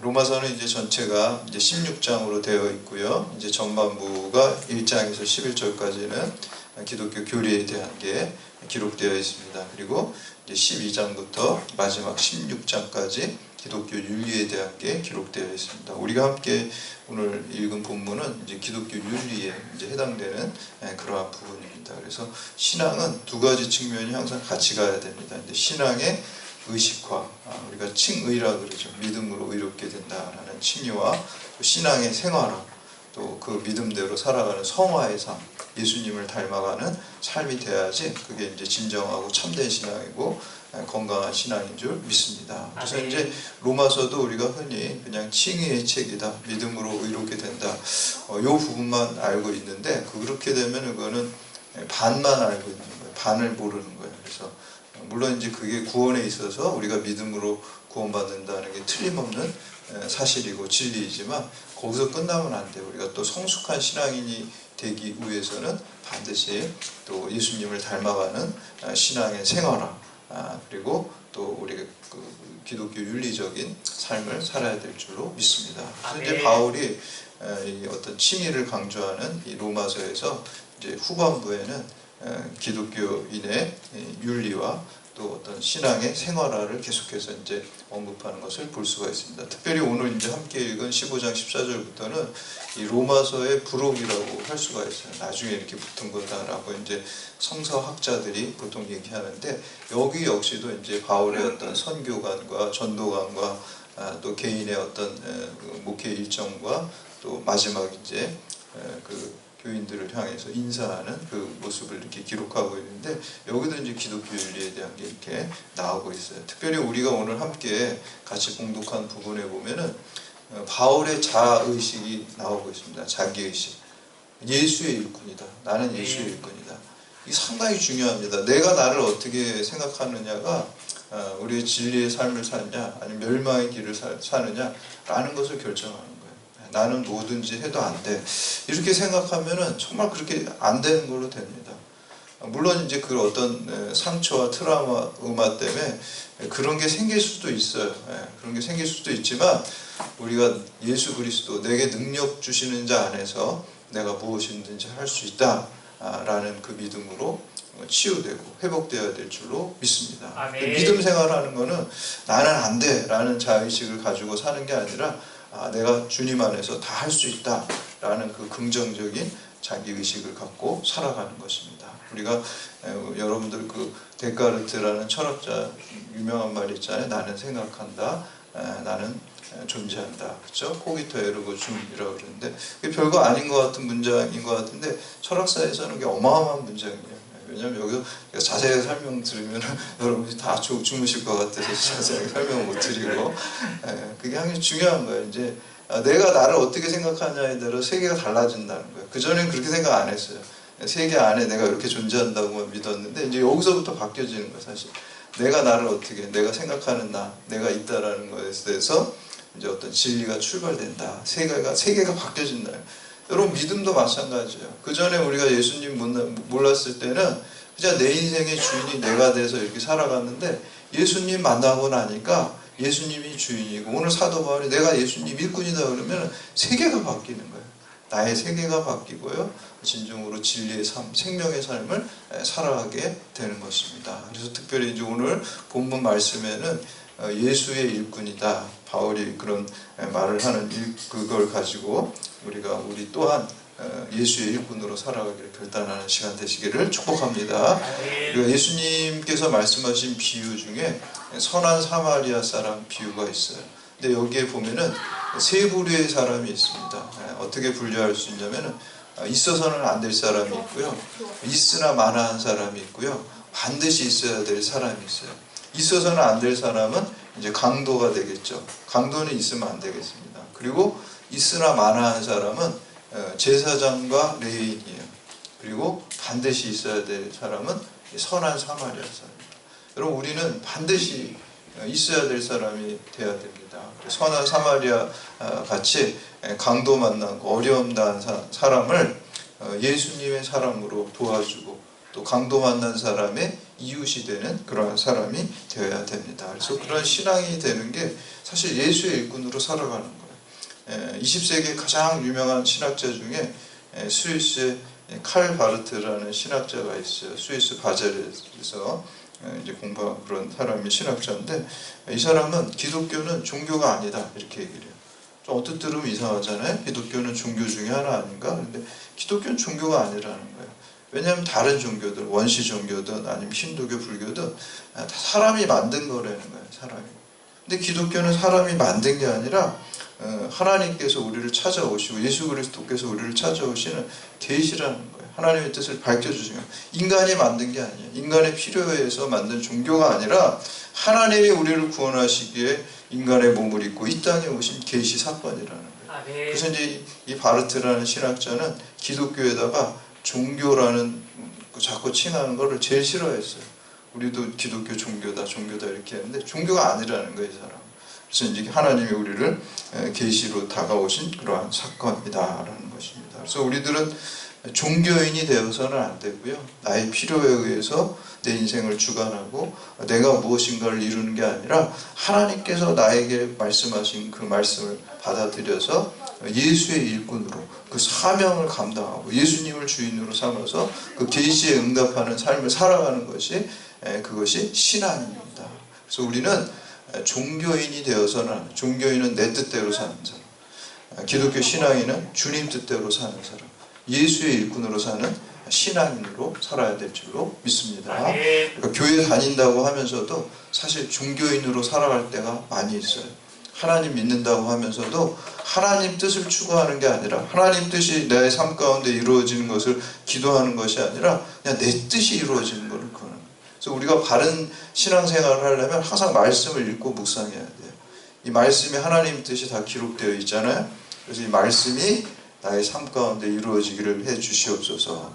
로마서는 이제 전체가 이제 16장으로 되어 있고요. 이제 전반부가 1장에서 11절까지는 기독교 교리에 대한 게 기록되어 있습니다. 그리고 이제 12장부터 마지막 16장까지 기독교 윤리에 대한 게 기록되어 있습니다. 우리가 함께 오늘 읽은 본문은 이제 기독교 윤리에 이제 해당되는 그러한 부분입니다. 그래서 신앙은 두 가지 측면이 항상 같이 가야 됩니다. 이제 신앙의 의식화, 우리가 칭의라 그러죠. 믿음으로 의롭게 된다라는 칭의와 신앙의 생활화, 또 그 믿음대로 살아가는 성화의 삶, 예수님을 닮아가는 삶이 돼야지 그게 이제 진정하고 참된 신앙이고 건강한 신앙인 줄 믿습니다. 그래서 이제 로마서도 우리가 흔히 그냥 칭의의 책이다, 믿음으로 의롭게 된다, 이 부분만 알고 있는데 그렇게 되면 그거는 반만 알고 있는 거예요. 반을 모르는 거예요. 그래서 물론 이제 그게 구원에 있어서 우리가 믿음으로 구원받는다는 게 틀림없는 사실이고 진리이지만 거기서 끝나면 안 돼요. 우리가 또 성숙한 신앙인이 되기 위해서는 반드시 또 예수님을 닮아가는 신앙의 생활화, 그리고 또 우리가 그 기독교 윤리적인 삶을 살아야 될 줄로 믿습니다. 그래서 이제 바울이 이 어떤 칭의를 강조하는 이 로마서에서 이제 후반부에는 기독교인의 윤리와 또 어떤 신앙의 생활화를 계속해서 이제 언급하는 것을 볼 수가 있습니다. 특별히 오늘 이제 함께 읽은 15장 14절부터는 이 로마서의 부록이라고 할 수가 있어요. 나중에 이렇게 붙은 거다라고 이제 성서학자들이 보통 얘기하는데, 여기 역시도 이제 바울의 어떤 선교관과 전도관과 또 개인의 어떤 목회 일정과 또 마지막 이제 그 교인들을 향해서 인사하는 그 모습을 이렇게 기록하고 있는데, 여기도 이제 기독교 윤리에 대한 게 이렇게 나오고 있어요. 특별히 우리가 오늘 함께 같이 봉독한 부분에 보면은 바울의 자아의식이 나오고 있습니다. 자기의식. 예수의 일꾼이다. 나는 예수의 일꾼이다. 이게 상당히 중요합니다. 내가 나를 어떻게 생각하느냐가 우리의 진리의 삶을 사느냐 아니면 멸망의 길을 사느냐라는 것을 결정하는 거예요. 나는 뭐든지 해도 안 돼. 이렇게 생각하면은 정말 그렇게 안 되는 걸로 됩니다. 물론 이제 그 어떤 상처와 트라우마 때문에 그런 게 생길 수도 있어요. 그런 게 생길 수도 있지만 우리가 예수 그리스도 내게 능력 주시는 자 안에서 내가 무엇이든지 할 수 있다라는 그 믿음으로 치유되고 회복되어야 될 줄로 믿습니다. 믿음 생활하는 거는 나는 안 돼 라는 자의식을 가지고 사는 게 아니라 내가 주님 안에서 다 할 수 있다 라는 그 긍정적인 자기의식을 갖고 살아가는 것입니다. 우리가 여러분들 그 데카르트라는 철학자 유명한 말이 있잖아요. 나는 생각한다, 나는 존재한다. 그렇죠? 코기토 에르고 줌이라고 그러는데 그게 별거 아닌 것 같은 문장인 것 같은데 철학사에서는 그게 어마어마한 문장이에요. 왜냐하면 여기서 자세히 설명 들으면 여러분이 다 주무실 것 같아서 자세히 설명 못 드리고, 그게 항상 중요한 거예요. 이제 내가 나를 어떻게 생각하냐에 따라 세계가 달라진다는 거예요. 그전엔 그렇게 생각 안 했어요. 세계 안에 내가 이렇게 존재한다고만 믿었는데 이제 여기서부터 바뀌어지는 거예요. 사실 내가 나를 어떻게, 내가 생각하는 내가 있다라는 것에 대해서 이제 어떤 진리가 출발된다. 세계가 바뀌어진다. 여러분 믿음도 마찬가지예요. 그 전에 우리가 예수님 몰랐을 때는 그냥 내 인생의 주인이 내가 돼서 이렇게 살아갔는데, 예수님 만나고 나니까 예수님이 주인이고, 오늘 사도 바울이 내가 예수님 일꾼이다 그러면 세계가 바뀌는 거예요. 나의 세계가 바뀌고요, 진정으로 진리의 삶, 생명의 삶을 살아가게 되는 것입니다. 그래서 특별히 이제 오늘 본문 말씀에는 예수의 일꾼이다, 바울이 그런 말을 하는 그걸 가지고 우리 또한 예수의 일꾼으로 살아가기를 결단하는 시간 되시기를 축복합니다. 그리고 예수님께서 말씀하신 비유 중에 선한 사마리아 사람 비유가 있어요. 근데 여기에 보면은 세 부류의 사람이 있습니다. 어떻게 분류할 수 있냐면은 있어서는 안 될 사람이 있고요, 있으나 마나한 사람이 있고요, 반드시 있어야 될 사람이 있어요. 있어서는 안 될 사람은 이제 강도가 되겠죠. 강도는 있으면 안 되겠습니다. 그리고 있으나 마나한 사람은 제사장과 레위인이에요. 그리고 반드시 있어야 될 사람은 선한 사마리아 사람입니다. 여러분 우리는 반드시 있어야 될 사람이 되어야 됩니다. 선한 사마리아 같이 강도 만나고 어려움 당한 사람을 예수님의 사람으로 도와주고, 또 강도 만난 사람의 이웃이 되는 그러한 사람이 되어야 됩니다. 그래서 그런 신앙이 되는 게 사실 예수의 일꾼으로 살아가는 거예요. 20세기 가장 유명한 신학자 중에 스위스의 칼 바르트라는 신학자가 있어요. 스위스 바젤에서 이제 공부한 그런 사람이 신학자인데, 이 사람은 기독교는 종교가 아니다 이렇게 얘기를 해요. 좀 언뜻 들으면 이상하잖아요. 기독교는 종교 중에 하나 아닌가? 근데 기독교는 종교가 아니라는 거예요. 왜냐하면 다른 종교들, 원시 종교든 아니면 힌두교, 불교든 다 사람이 만든 거라는 거예요. 사람이. 근데 기독교는 사람이 만든 게 아니라 하나님께서 우리를 찾아오시고 예수 그리스도께서 우리를 찾아오시는 계시라는 거예요. 하나님의 뜻을 밝혀주시는 거예요. 인간이 만든 게 아니에요. 인간의 필요에 의해서 만든 종교가 아니라 하나님이 우리를 구원하시기에 인간의 몸을 입고 이 땅에 오신 계시 사건이라는 거예요. 그래서 이제 이 바르트라는 신학자는 기독교에다가 종교라는 자꾸 칭하는 거를 제일 싫어했어요. 우리도 기독교 종교다 이렇게 했는데 종교가 아니라는 거예요, 이 사람. 그래서 이제 하나님이 우리를 계시로 다가오신 그러한 사건이다라는 것입니다. 그래서 우리들은 종교인이 되어서는 안 되고요. 나의 필요에 의해서 내 인생을 주관하고 내가 무엇인가를 이루는 게 아니라 하나님께서 나에게 말씀하신 그 말씀을 받아들여서 예수의 일꾼으로 그 사명을 감당하고 예수님을 주인으로 삼아서 그 계시에 응답하는 삶을 살아가는 것이 그것이 신앙입니다. 그래서 우리는 종교인이 되어서는, 종교인은 내 뜻대로 사는 사람, 기독교 신앙인은 주님 뜻대로 사는 사람, 예수의 일꾼으로 사는 신앙인으로 살아야 될 줄로 믿습니다. 그러니까 교회 다닌다고 하면서도 사실 종교인으로 살아갈 때가 많이 있어요. 하나님 믿는다고 하면서도 하나님 뜻을 추구하는 게 아니라 하나님 뜻이 내 삶 가운데 이루어지는 것을 기도하는 것이 아니라 그냥 내 뜻이 이루어지는 것을 구하는 거예요. 그래서 우리가 바른 신앙생활을 하려면 항상 말씀을 읽고 묵상해야 돼요. 이 말씀이 하나님 뜻이 다 기록되어 있잖아요. 그래서 이 말씀이 나의 삶 가운데 이루어지기를 해 주시옵소서.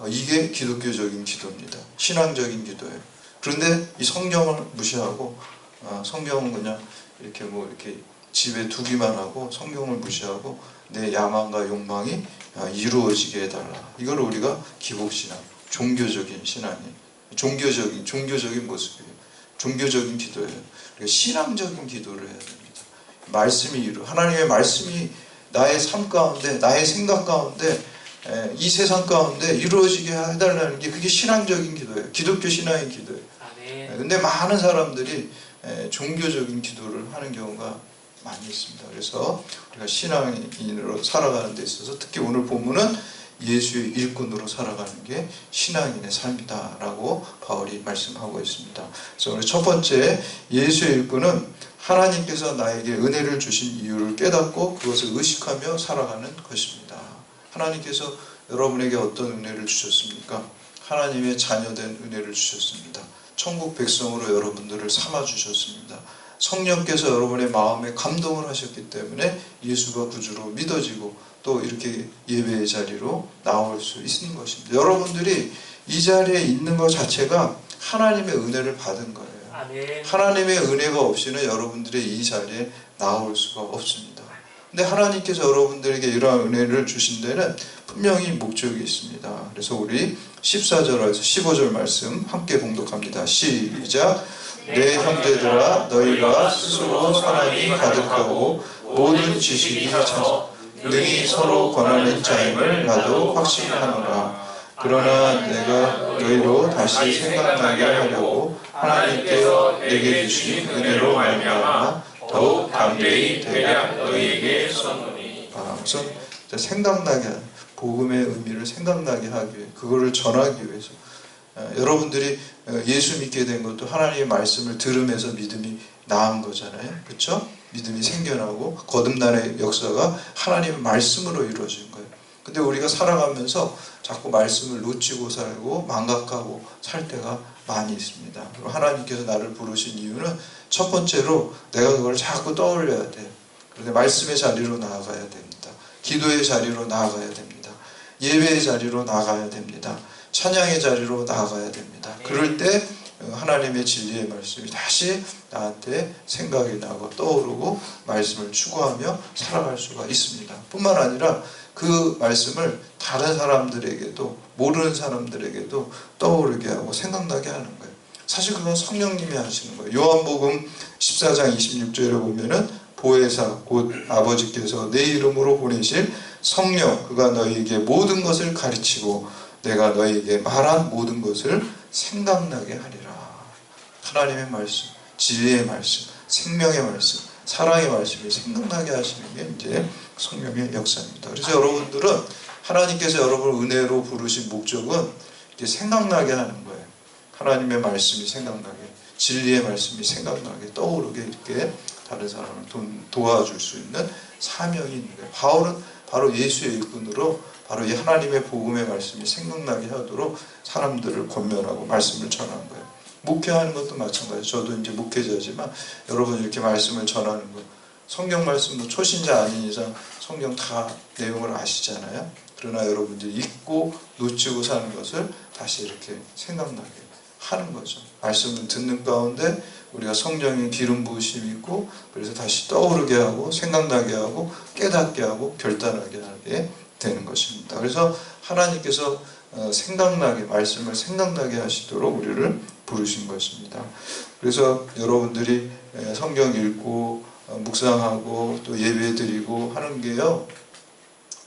이게 기독교적인 기도입니다. 신앙적인 기도예요. 그런데 이 성경을 무시하고 성경은 그냥 이렇게 집에 두기만 하고 성경을 무시하고 내 야망과 욕망이 이루어지게 해달라. 이걸 우리가 기복신앙, 종교적인 신앙이, 종교적인 모습이에요. 종교적인 기도예요. 그러니까 신앙적인 기도를 해야 됩니다. 하나님의 말씀이 나의 삶 가운데, 나의 생각 가운데, 이 세상 가운데 이루어지게 해달라는 게 그게 신앙적인 기도예요. 기독교 신앙의 기도예요. 근데 많은 사람들이 종교적인 기도를 하는 경우가 많이 있습니다. 그래서 우리가 신앙인으로 살아가는 데 있어서 특히 오늘 본문은 예수의 일꾼으로 살아가는 게 신앙인의 삶이다 라고 바울이 말씀하고 있습니다. 그래서 오늘 첫 번째, 예수의 일꾼은 하나님께서 나에게 은혜를 주신 이유를 깨닫고 그것을 의식하며 살아가는 것입니다. 하나님께서 여러분에게 어떤 은혜를 주셨습니까? 하나님의 자녀된 은혜를 주셨습니다. 천국 백성으로 여러분들을 삼아주셨습니다. 성령께서 여러분의 마음에 감동을 하셨기 때문에 예수가 구주로 믿어지고 또 이렇게 예배의 자리로 나올 수 있는 것입니다. 여러분들이 이 자리에 있는 것 자체가 하나님의 은혜를 받은 거예요. 아멘. 하나님의 은혜가 없이는 여러분들이 이 자리에 나올 수가 없습니다. 근데 하나님께서 여러분들에게 이러한 은혜를 주신 데는 분명히 목적이 있습니다. 그래서 우리 14절에서 15절 말씀 함께 봉독합니다. 시작. 내 형제들아, 너희가 스스로 선함이 가득하고 모든 지식이 차서 능히 서로 권하는 자임을 나도 확신하노라. 그러나 내가 너희로 다시 생각나게 하려고 하나님께서 내게 주신 은혜로 말미암아 더욱 담대히 대략 너희에게 썼노니. 우선 생각나게 하는, 복음의 의미를 생각나게 하기 위해, 그거를 전하기 위해서 여러분들이 예수 믿게 된 것도 하나님의 말씀을 들으면서 믿음이 나은 거잖아요. 그렇죠? 믿음이 생겨나고 거듭남의 역사가 하나님의 말씀으로 이루어진 거예요. 근데 우리가 살아가면서 자꾸 말씀을 놓치고 살고 망각하고 살 때가 많이 있습니다. 그리고 하나님께서 나를 부르신 이유는 첫 번째로 내가 그걸 자꾸 떠올려야 돼요. 그런데 말씀의 자리로 나아가야 됩니다. 기도의 자리로 나아가야 됩니다. 예배의 자리로 나아가야 됩니다. 찬양의 자리로 나아가야 됩니다. 그럴 때 하나님의 진리의 말씀이 다시 나한테 생각이 나고 떠오르고 말씀을 추구하며 살아갈 수가 있습니다. 뿐만 아니라 그 말씀을 다른 사람들에게도, 모르는 사람들에게도 떠오르게 하고 생각나게 하는 거예요. 사실 그건 성령님이 하시는 거예요. 요한복음 14장 26절에 보면은 보혜사 곧 아버지께서 내 이름으로 보내실 성령 그가 너희에게 모든 것을 가르치고 내가 너희에게 말한 모든 것을 생각나게 하리라. 하나님의 말씀, 진리의 말씀, 생명의 말씀, 사랑의 말씀이 생각나게 하시는 게 이제 성령의 역사입니다. 그래서 여러분들은 하나님께서 여러분을 은혜로 부르신 목적은 이게 생각나게 하는 거예요. 하나님의 말씀이 생각나게, 진리의 말씀이 생각나게 떠오르게 이렇게 다른 사람을 도와줄 수 있는 사명이 있는 거예요. 바울은 바로 예수의 일꾼으로 바로 이 하나님의 복음의 말씀이 생각나게 하도록 사람들을 권면하고 말씀을 전하는 거예요. 목회하는 것도 마찬가지예요. 저도 이제 목회자지만 여러분 이렇게 말씀을 전하는 거, 성경 말씀 초신자 아닌 이상 성경 다 내용을 아시잖아요. 그러나 여러분들이 읽고 놓치고 사는 것을 다시 이렇게 생각나게 하는 거죠. 말씀을 듣는 가운데 우리가 성령의 기름 부으심이 있고 그래서 다시 떠오르게 하고 생각나게 하고 깨닫게 하고 결단하게 하게 되는 것입니다. 그래서 하나님께서 생각나게 말씀을 생각나게 하시도록 우리를 부르신 것입니다. 그래서 여러분들이 성경 읽고 묵상하고 또 예배드리고 하는 게요,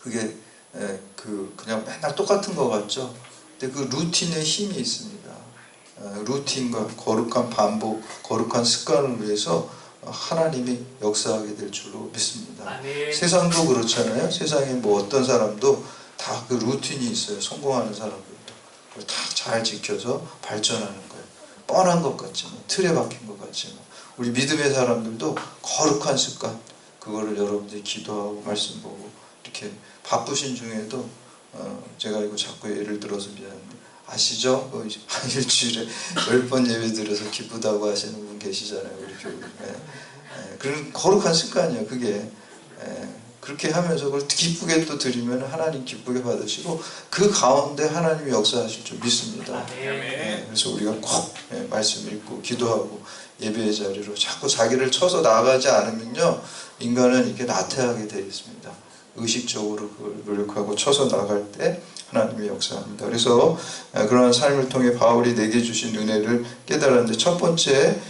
그게 그냥 맨날 똑같은 것 같죠. 근데 그 루틴에 힘이 있습니다. 루틴과 거룩한 반복, 거룩한 습관을 위해서 하나님이 역사하게 될 줄로 믿습니다. 아멘. 세상도 그렇잖아요. 세상에 뭐 어떤 사람도 다 그 루틴이 있어요. 성공하는 사람들도 그걸 다 잘 지켜서 발전하는 거예요. 뻔한 것 같지만, 틀에 박힌 것 같지만, 우리 믿음의 사람들도 거룩한 습관, 그거를 여러분들이 기도하고 말씀 보고 이렇게 바쁘신 중에도 제가 이거 자꾸 예를 들어서 미안한데 아시죠? 일주일에 10번 예배 드려서 기쁘다고 하시는 분 계시잖아요. 우리 교회. 그런 거룩한 습관이에요. 그게. 그렇게 하면서 그걸 기쁘게 또 드리면 하나님 기쁘게 받으시고 그 가운데 하나님이 역사하실 줄 믿습니다. 그래서 우리가 꼭 말씀 읽고 기도하고 예배의 자리로 자꾸 자기를 쳐서 나가지 않으면요, 인간은 이렇게 나태하게 되어 있습니다. 의식적으로 그걸 노력하고 쳐서 나갈 때 하나님의 역사합니다. 그래서 그러한 삶을 통해 바울이 내게 주신 은혜를 깨달았는데, 첫 번째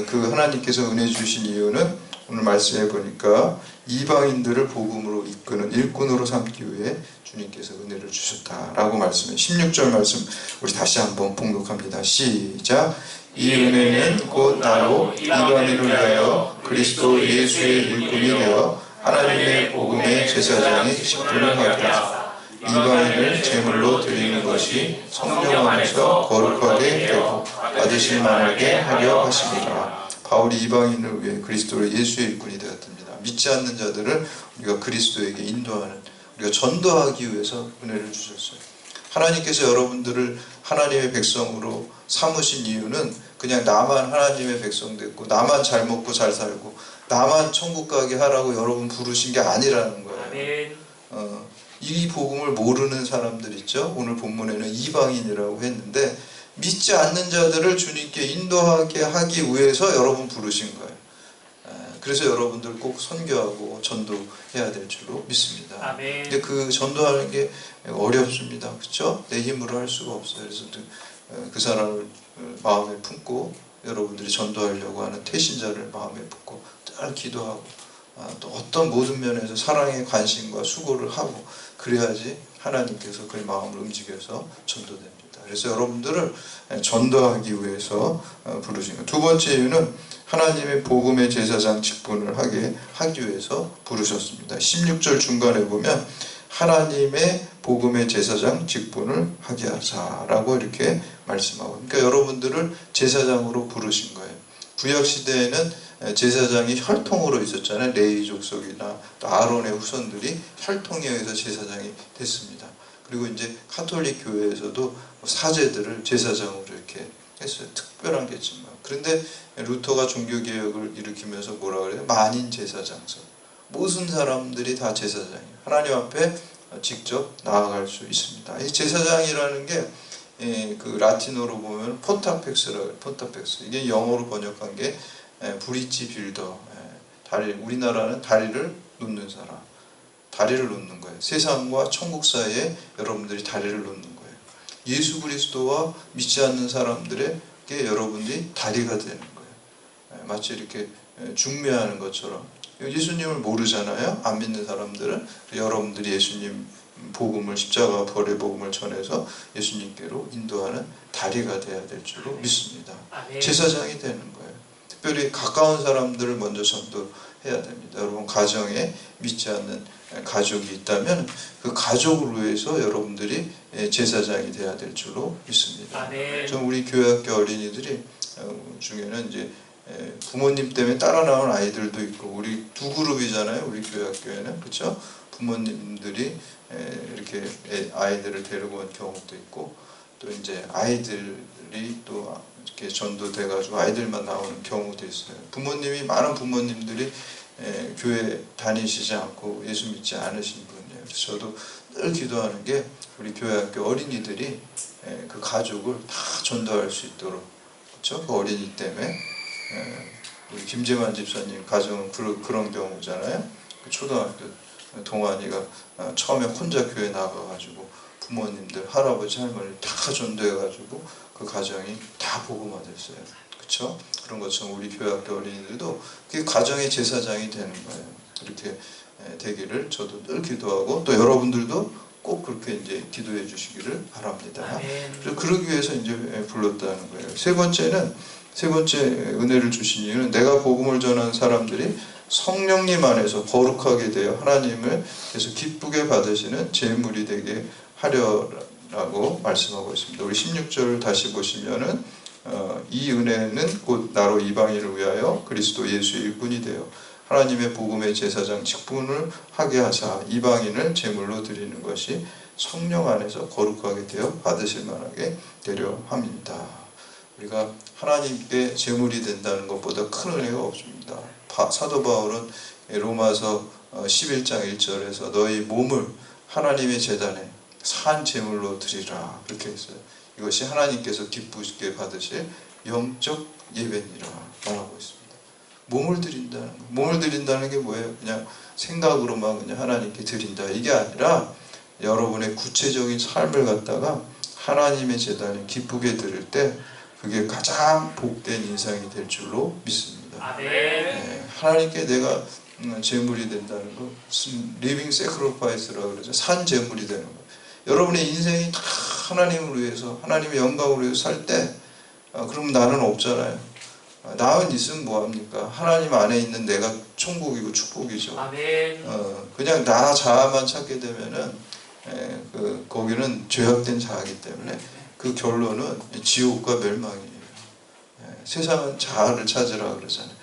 그 하나님께서 은혜 주신 이유는 오늘 말씀해 보니까 이방인들을 복음으로 이끄는 일꾼으로 삼기 위해 주님께서 은혜를 주셨다라고 말씀해. 16절 말씀 우리 다시 한번 봉독합니다. 시작. 이 은혜는 곧 나로 이방인을 위하여 그리스도 예수의 일꾼이 되어 하나님의 복음의 제사장이 직분을 하게 하사 이방인을 제물로 드리는 것이 성령 안에서 거룩하게 되고 받으실 만하게 하려 하십니다. 바울이 이방인을 위해 그리스도를 예수의 일꾼이 되었답니다. 믿지 않는 자들을 우리가 그리스도에게 인도하는, 우리가 전도하기 위해서 은혜를 주셨어요. 하나님께서 여러분들을 하나님의 백성으로 삼으신 이유는 그냥 나만 하나님의 백성 됐고 나만 잘 먹고 잘 살고 나만 천국 가게 하라고 여러분 부르신 게 아니라는 거예요. 이 복음을 모르는 사람들 있죠. 오늘 본문에는 이방인이라고 했는데 믿지 않는 자들을 주님께 인도하게 하기 위해서 여러분 부르신 거예요. 그래서 여러분들 꼭 선교하고 전도해야 될 줄로 믿습니다. 아멘. 근데 그 전도하는 게 어렵습니다. 그렇죠? 내 힘으로 할 수가 없어요. 그래서 그 사람을 마음에 품고 여러분들이 전도하려고 하는 태신자를 마음에 품고 늘 기도하고 또 어떤 모든 면에서 사랑의 관심과 수고를 하고 그래야지 하나님께서 그의 마음을 움직여서 전도됩니다. 그래서 여러분들을 전도하기 위해서 부르신 거예요. 두 번째 이유는 하나님의 복음의 제사장 직분을 하기 위해서 부르셨습니다. 16절 중간에 보면 하나님의 복음의 제사장 직분을 하게 하사라고 이렇게 말씀하고, 그러니까 여러분들을 제사장으로 부르신 거예요. 구약시대에는 제사장이 혈통으로 있었잖아요. 레위 족속이나 또 아론의 후손들이 혈통에 의해서 제사장이 됐습니다. 그리고 이제 카톨릭 교회에서도 사제들을 제사장으로 이렇게 했어요. 특별한 게지만. 그런데 루터가 종교개혁을 일으키면서 뭐라 그래요? 만인 제사장서. 모든 사람들이 다 제사장이에요. 하나님 앞에 직접 나아갈 수 있습니다. 이 제사장이라는 게 그 라틴어로 보면 폰타펙스라고 해요. 폰타펙스. 이게 영어로 번역한 게 브릿지 빌더. 우리나라는 다리를 놓는 사람. 다리를 놓는 거예요. 세상과 천국 사이에 여러분들이 다리를 놓는 거예요. 예수 그리스도와 믿지 않는 사람들의 여러분들이 다리가 되는 거예요. 마치 이렇게 중매하는 것처럼. 예수님을 모르잖아요. 안 믿는 사람들은. 여러분들이 예수님 복음을, 십자가 벌의 복음을 전해서 예수님께로 인도하는 다리가 돼야 될 줄로 믿습니다. 제사장이 되는 거예요. 특별히 가까운 사람들을 먼저 전도해야 됩니다. 여러분 가정에 믿지 않는 가족이 있다면 그 가족을 위해서 여러분들이 제사장이 돼야 될 줄로 믿습니다. 좀 우리 교회학교 어린이들이 중에는 이제 부모님 때문에 따라 나온 아이들도 있고, 우리 두 그룹이잖아요. 우리 교회학교에는. 그렇죠? 부모님들이 이렇게 아이들을 데리고 온 경우도 있고, 또 이제 아이들이 또 이렇게 전도돼 가지고 아이들만 나오는 경우도 있어요. 부모님이, 많은 부모님들이 교회 다니시지 않고 예수 믿지 않으신 분이에요. 그래서 저도 늘 기도하는 게 우리 교회학교 어린이들이 그 가족을 다 전도할 수 있도록, 그렇죠? 그 어린이 때문에. 우리 김재만 집사님 가정은 그런 경우잖아요. 그 초등학교 동안이가 처음에 혼자 교회 나가가지고 부모님들, 할아버지, 할머니 다 전도해가지고 그 가정이 다 복음화됐어요. 그렇죠? 그런 것처럼 우리 교회학교 어린이들도 그게 가정의 제사장이 되는 거예요. 그렇게 되기를 저도 늘 기도하고, 또 여러분들도 꼭 그렇게 이제 기도해 주시기를 바랍니다. 그래서 그러기 위해서 이제 불렀다는 거예요. 세 번째 은혜를 주신 이유는 내가 복음을 전하는 사람들이 성령님 안에서 거룩하게 되어 하나님을 계속 기쁘게 받으시는 제물이 되게 하려라고 말씀하고 있습니다. 우리 16절 다시 보시면은 이 은혜는 곧 나로 이방인을 위하여 그리스도 예수의 일꾼이 되어 하나님의 복음의 제사장 직분을 하게 하사 이방인을 제물로 드리는 것이 성령 안에서 거룩하게 되어 받으실 만하게 되려 함입니다. 우리가 하나님께 제물이 된다는 것보다 큰 은혜가 없습니다. 사도 바울은 로마서 11장 1절에서 너희 몸을 하나님의 제단에 산 제물로 드리라, 그렇게 했어요. 이것이 하나님께서 기쁘시게 받으실 영적 예배니라 말하고 있습니다. 몸을 드린다는 게 뭐예요? 그냥 생각으로만 그냥 하나님께 드린다, 이게 아니라 여러분의 구체적인 삶을 갖다가 하나님의 제단에 기쁘게 드릴 때 그게 가장 복된 인상이 될 줄로 믿습니다. 하나님께 내가 제물이 된다는 거, 리빙 세크리파이스라고 그러죠. 산 제물이 되는 거예요. 여러분의 인생이 다 하나님을 위해서, 하나님의 영광을 위해서 살 때, 그럼 나는 없잖아요. 나는 있으면 뭐합니까? 하나님 안에 있는 내가 천국이고 축복이죠. 그냥 나 자아만 찾게 되면은 거기는 죄악된 자아이기 때문에 그 결론은 지옥과 멸망이에요. 세상은 자아를 찾으라 그러잖아요.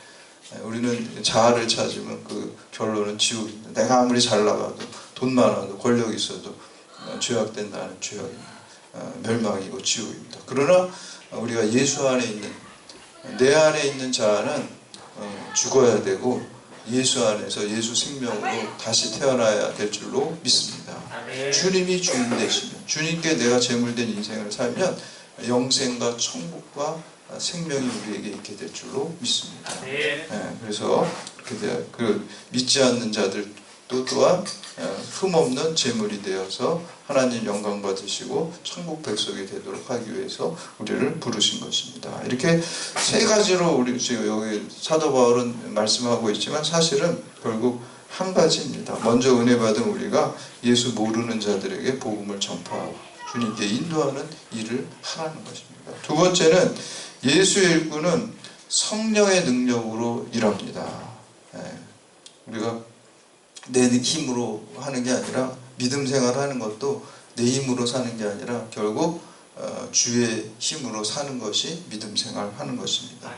우리는 자아를 찾으면 그 결론은 지옥입니다. 내가 아무리 잘 나가도, 돈 많아도, 권력이 있어도 죄악된 나는 죄악입니다. 멸망이고 지옥입니다. 그러나 우리가 예수 안에 있는, 내 안에 있는 자아는 죽어야 되고 예수 안에서 예수 생명으로 다시 태어나야 될 줄로 믿습니다. 주님이 주인 되시면, 주님께 내가 제물된 인생을 살면 영생과 천국과 생명이 우리에게 있게 될 줄로 믿습니다. 그래서 그 믿지 않는 자들도 또한 흠없는 제물이 되어서 하나님 영광 받으시고 천국 백성이 되도록 하기 위해서 우리를 부르신 것입니다. 이렇게 세 가지로 우리 지금 여기 사도 바울은 말씀하고 있지만 사실은 결국 한 가지입니다. 먼저 은혜 받은 우리가 예수 모르는 자들에게 복음을 전파하고 주님께 인도하는 일을 하라는 것입니다. 두 번째는 예수의 일꾼은 성령의 능력으로 일합니다. 우리가 내 힘으로 하는 게 아니라, 믿음 생활하는 것도 내 힘으로 사는 게 아니라 결국 주의 힘으로 사는 것이 믿음 생활하는 것입니다.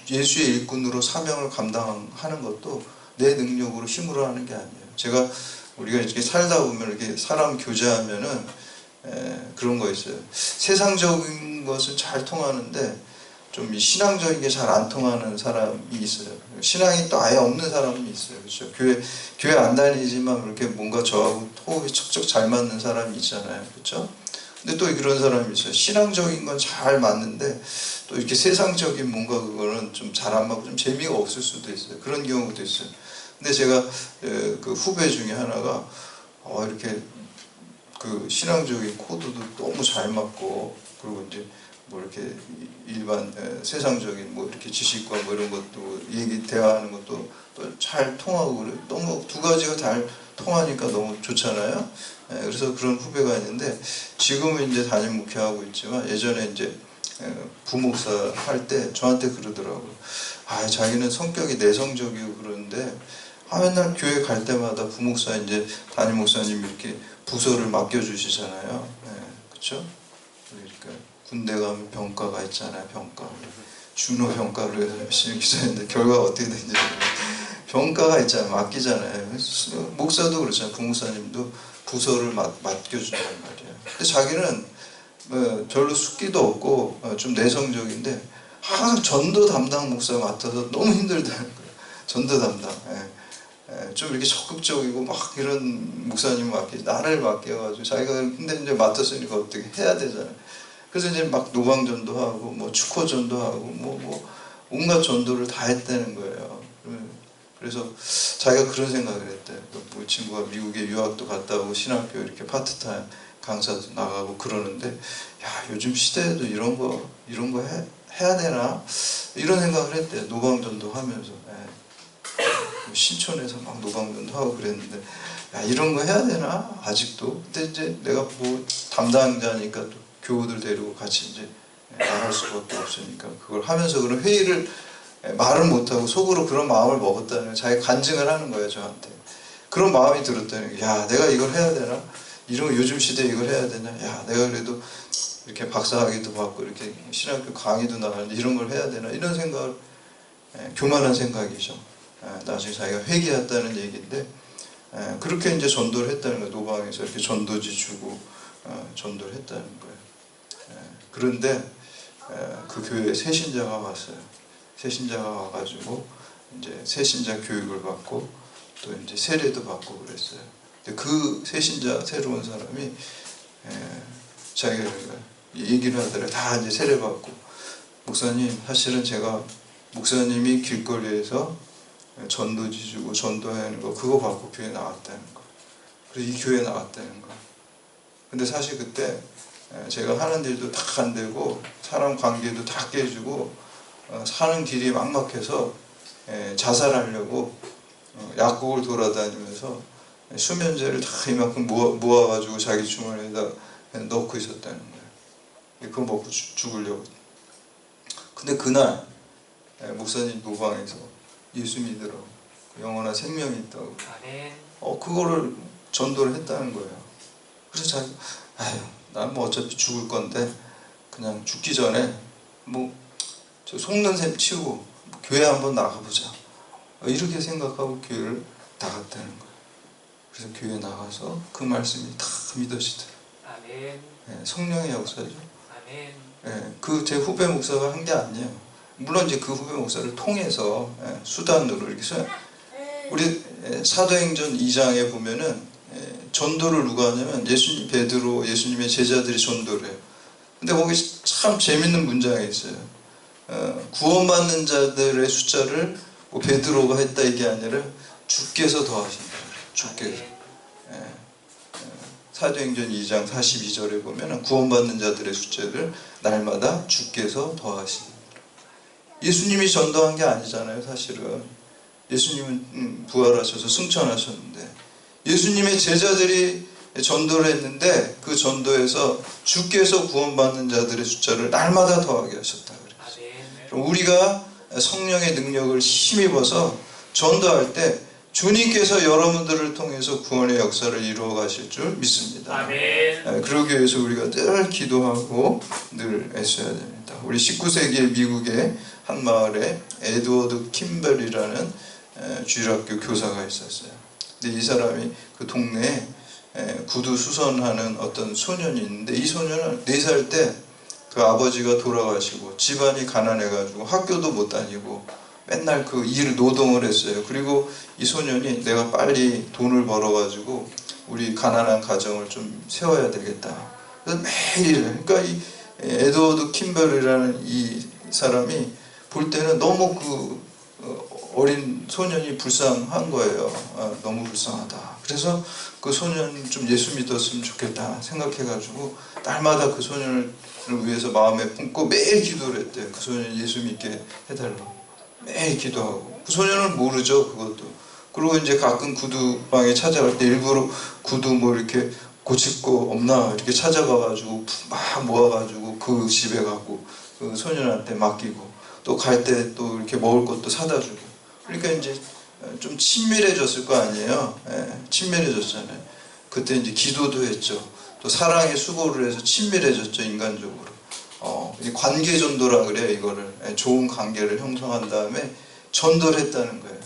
예수의 일꾼으로 사명을 감당하는 것도 내 능력으로 힘으로 하는 게 아니에요. 우리가 이렇게 살다 보면 이렇게 사람 교제하면은 그런 거 있어요. 세상적인 것은 잘 통하는데 좀 신앙적인 게 잘 안 통하는 사람이 있어요. 신앙이 또 아예 없는 사람이 있어요. 그렇죠? 교회 안 다니지만 그렇게 뭔가 저하고 호흡이 척척 잘 맞는 사람이 있잖아요. 그렇죠? 근데 또 그런 사람이 있어요. 신앙적인 건 잘 맞는데 또 이렇게 세상적인 뭔가 그거는 좀 잘 안 맞고 좀 재미가 없을 수도 있어요. 그런 경우도 있어요. 근데 제가 그 후배 중에 하나가 이렇게 그 신앙적인 코드도 너무 잘 맞고, 그리고 이제 뭐 이렇게 일반 세상적인 뭐 이렇게 지식과 뭐 이런 것도 대화하는 것도 또 잘 통하고 그래. 너무 두 가지가 잘 통하니까 너무 좋잖아요. 그래서 그런 후배가 있는데 지금은 이제 담임 목회하고 있지만 예전에 이제 부목사 할 때 저한테 그러더라고요. 아, 자기는 성격이 내성적이고 그러는데 맨날 교회 갈 때마다 부목사 이제 담임 목사님 이렇게 부서를 맡겨주시잖아요. 그렇죠? 그러니까 군대 가면 병과가 있잖아요. 병과. 준호 병과를 해서 열심히 기도했는데 결과가 어떻게 되는지 병과가 있잖아요. 맡기잖아요. 목사도 그렇잖아요. 부목사님도 부서를 맡겨준단 말이에요. 근데 자기는 별로 숙기도 없고 좀 내성적인데 항상 전도 담당 목사 맡아서 너무 힘들다는 거예요. 전도 담당. 좀 이렇게 적극적이고 막 이런 목사님 나를 맡겨가지고 자기가 근데 이제 맡았으니까 어떻게 해야 되잖아요. 그래서 이제 막 노방전도 하고 뭐 축호전도 하고 뭐 온갖 전도를 다 했다는 거예요. 그래서 자기가 그런 생각을 했대요. 그 친구가 미국에 유학도 갔다 오고 신학교 이렇게 파트타임 강사도 나가고 그러는데 야, 요즘 시대에도 이런 거 해야 되나? 이런 생각을 했대요. 노방전도 하면서. 신촌에서 막 노방전도 하고 그랬는데 야, 이런 거 해야 되나? 아직도. 근데 이제 내가 뭐 담당자니까 또 교우들 데리고 같이 이제 나갈 수밖에 없으니까 그걸 하면서 그런 회의를 말을 못하고 속으로 그런 마음을 먹었다는 걸 자기가 간증을 하는 거예요. 저한테. 그런 마음이 들었다는 거예요. 야, 내가 이걸 해야 되나? 이런 요즘 시대에 이걸 해야 되냐? 야, 내가 그래도 이렇게 박사학위도 받고 이렇게 신학교 강의도 나가는데 이런 걸 해야 되나? 이런 생각을 교만한 생각이죠. 나중에 자기가 회개했다는 얘기인데 그렇게 이제 전도를 했다는 거예요. 노방에서 이렇게 전도지 주고 전도를 했다는 거예요. 그런데 그 교회에 새신자가 왔어요. 새신자가 와가지고 이제 새신자 교육을 받고 또 이제 세례도 받고 그랬어요. 근데 그 새신자 새로운 사람이 자기가 얘기를 하더라고요. 다 이제 세례 받고 목사님 사실은 제가 목사님이 길거리에서 전도지 주고 전도하는 거 그거 받고 교회 나왔다는 거. 그래서 이 교회에 나왔다는 거. 근데 사실 그때 제가 하는 일도 다 안 되고 사람 관계도 다 깨지고 사는 길이 막막해서 자살하려고 약국을 돌아다니면서 수면제를 다 이만큼 모아가지고 자기 주머니에다 넣고 있었다는 거예요. 그거 먹고 죽으려고. 근데 그날 목사님 노방에서 예수 믿으라고 영원한 생명이 있다고 그거를 전도를 했다는 거예요. 그래서 자기 난 뭐 어차피 죽을 건데 그냥 죽기 전에 뭐 저 속는 셈 치우고 교회 한번 나가보자 이렇게 생각하고 교회를 나갔다는 거예요. 그래서 교회 나가서 그 말씀이 다 믿어지더라고요. 성령의 역사죠. 그 제 후배 목사가 한 게 아니에요. 물론 이제 그 후배 목사를 통해서 수단으로 이렇게 우리 사도행전 2장에 보면은 전도를 누가 하냐면 베드로 예수님의 제자들이 전도를 해요. 근데 거기 참 재밌는 문장이 있어요. 구원받는 자들의 숫자를 뭐 베드로가 했다 이게 아니라 주께서 더하신다. 주께서. 사도행전 2장 42절에 보면 구원받는 자들의 숫자를 날마다 주께서 더하신다. 예수님이 전도한 게 아니잖아요. 사실은 예수님은 부활하셔서 승천하셨는데 예수님의 제자들이 전도를 했는데 그 전도에서 주께서 구원받는 자들의 숫자를 날마다 더하게 하셨다 그래요. 우리가 성령의 능력을 힘입어서 전도할 때 주님께서 여러분들을 통해서 구원의 역사를 이루어 가실 줄 믿습니다. 그러기 위해서 우리가 늘 기도하고 늘 애써야 됩니다. 우리 19세기에 미국의 한 마을에 에드워드 킴벨이라는 주일학교 교사가 있었어요. 근데 이 사람이 그 동네에 구두 수선하는 어떤 소년이 있는데 이 소년은 4살 때 그 아버지가 돌아가시고 집안이 가난해가지고 학교도 못 다니고 맨날 그 노동을 했어요. 그리고 이 소년이 내가 빨리 돈을 벌어가지고 우리 가난한 가정을 좀 세워야 되겠다. 그래서 매일 그러니까 이 에드워드 킴벨이라는 이 사람이 볼 때는 너무 어린 소년이 불쌍한 거예요. 너무 불쌍하다. 그래서 그 소년 좀 예수 믿었으면 좋겠다 생각해가지고 날마다 그 소년을 위해서 마음에 품고 매일 기도를 했대요. 그 소년 예수 믿게 해달라고 매일 기도하고. 그 소년은 모르죠, 그것도. 그리고 이제 가끔 구두방에 찾아갈 때 일부러 구두 뭐 이렇게 고칠 거 없나 이렇게 찾아가가지고 막 모아가지고 그 집에 가고 그 소년한테 맡기고 또 갈 때 또 이렇게 먹을 것도 사다 주고. 그러니까 이제 좀 친밀해졌을 거 아니에요. 친밀해졌잖아요. 그때 이제 기도도 했죠. 또 사랑의 수고를 해서 친밀해졌죠, 인간적으로. 이 관계 전도라 그래요, 이거를. 좋은 관계를 형성한 다음에 전도를 했다는 거예요.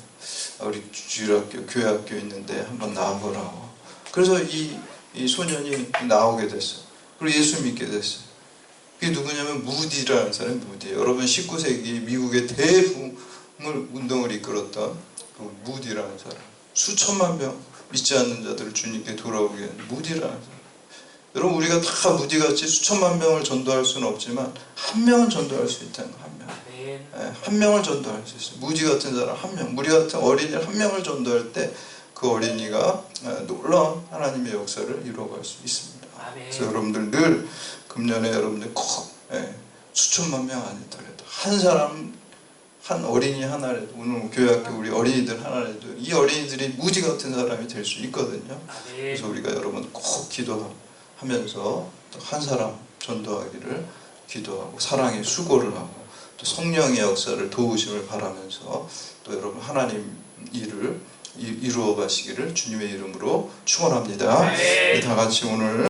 우리 주일학교, 교회학교 있는데 한번 나와보라고. 그래서 이 소년이 나오게 됐어요. 그리고 예수 믿게 됐어요. 그게 누구냐면 무디라는 사람이 무디예요. 여러분 19세기 미국의 대부흥을 운동을 이끌었던 그 무디라는 사람. 수천만 명 믿지 않는 자들을 주님께 돌아오게 한 무디라는 사람. 여러분 우리가 다 무디같이 수천만 명을 전도할 수는 없지만 한 명은 전도할 수 있다는 거. 한 명. 한 명을 전도할 수 있어요. 무디 같은 사람 한 명, 무디 같은 어린이를 한 명을 전도할 때 그 어린이가 놀라운 하나님의 역사를 이루어갈 수 있습니다. 그래서 여러분들 늘 금년에 여러분들 꼭 수천만 명 아니더라도 한 사람, 한 어린이 하나라도, 오늘 교회학교 우리 어린이들 하나라도 이 어린이들이 무디 같은 사람이 될 수 있거든요. 그래서 우리가 여러분 꼭 기도하면서 한 사람 전도하기를 기도하고 사랑의 수고를 하고 또 성령의 역사를 도우심을 바라면서 또 여러분 하나님 일을 이루어 가시기를 주님의 이름으로 축원합니다. 다 같이 오늘